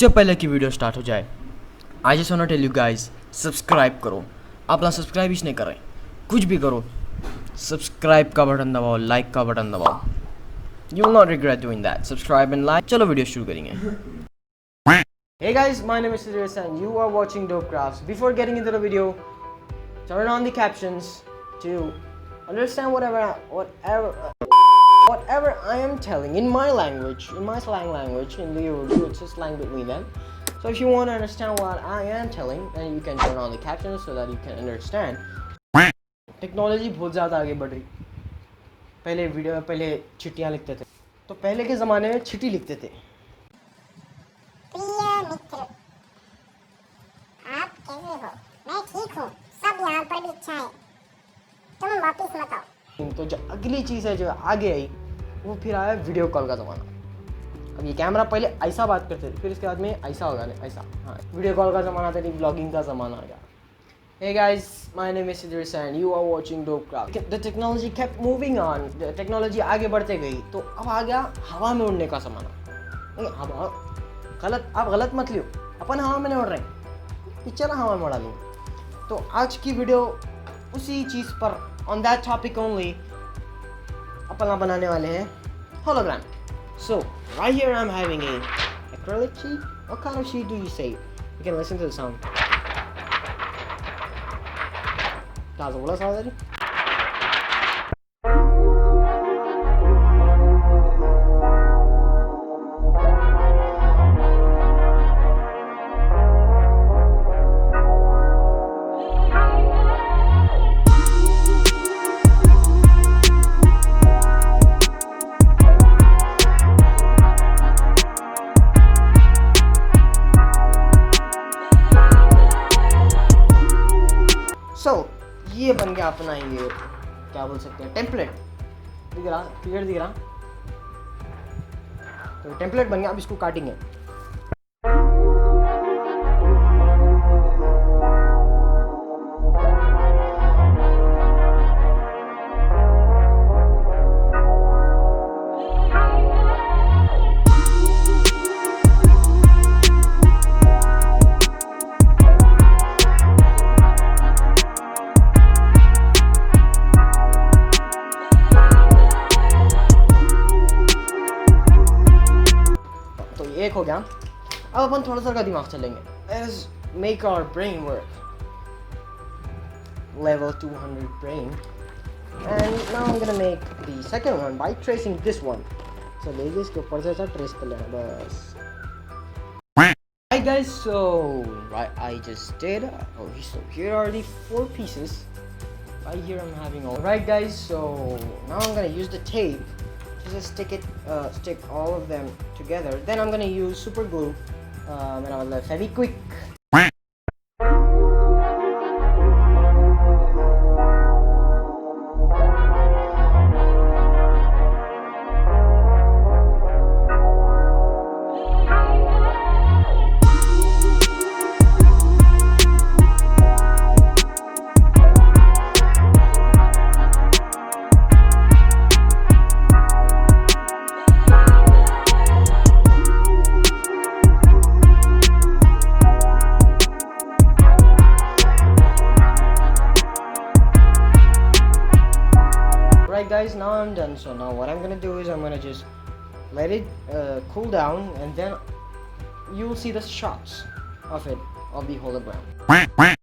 इससे पहले कि वीडियो स्टार्ट हो जाए, I just want to tell you guys, subscribe करो। आप लोग सब्सक्राइब ही नहीं कर रहे, कुछ भी करो, सब्सक्राइब का बटन दबाओ, लाइक का बटन दबाओ। You will not regret doing that. Subscribe and like. चलो वीडियो शुरू करेंगे। Hey guys, my name is Sidris and you are watching Dope Crafts. Before getting into the video, turn on the captions to understand whatever I am telling in my language, in my slang language, in the Urdu. It's a slang between them. So if you want to understand what I am telling, then you can turn on the captions so that you can understand. Technology बहुत ज़्यादा आगे बढ़ रही। पहले चिट्ठियाँ लिखते थे, तो पहले के ज़माने में चिट्ठी लिखते थे। प्रिय मित्र, आप कैसे हो? मैं ठीक हूँ, सब यहाँ पर भी अच्छा है। तुम वापस मत आओ। तो जो अगली चीज़ है जो आगे आई, वो फिर आया वीडियो कॉल का ज़माना। अब ये कैमरा पहले ऐसा बात करते थे, फिर इसके बाद में ऐसा होगा, ऐसा। हाँ, वीडियो कॉल का ज़माना था, ब्लॉगिंग का ज़माना आ गया। Hey guys, my name is Sidris and you are watching Dope Crafts. The technology kept moving on. The technology आगे बढ़ते गई, तो अब आ गया हवा में उड़ने का ज़माना। हवा गलत, आप गलत मत लियो, अपन हवा में नहीं उड़ रहे हैं, पिक्चर हवा में उड़ा लेंगे। तो आज की वीडियो उसी चीज़ पर, on that topic only, अपन बनाने वाले हैं hologram. So right here I'm having a acrylic sheet. What kind of sheet do you say? You can listen to the sound. That's all that's already. So ये बन गया अपना, ये क्या बोल सकते हैं, टेम्पलेट। दिख रहा, क्लियर दिख रहा। तो टेम्पलेट बन गया, अब इसको काटेंगे। एक हो गया। अब अपन थोड़ा सा का दिमाग चलेंगे। Let's make our brain work. Level 200 brain. And now I'm gonna make the second one by tracing this one. So लेके इसके ऊपर से ऐसा ट्रेस कर लेना बस। Right guys, so right I just did. So here are the 4 pieces. Right here I'm having all. Right guys, so now I'm gonna use the tape. Just stick all of them together. Then I'm gonna use super glue and I will let Fevikwik. Right guys, now I'm done. So now what I'm gonna do is I'm gonna just let it cool down, and then you will see the shots of the hologram.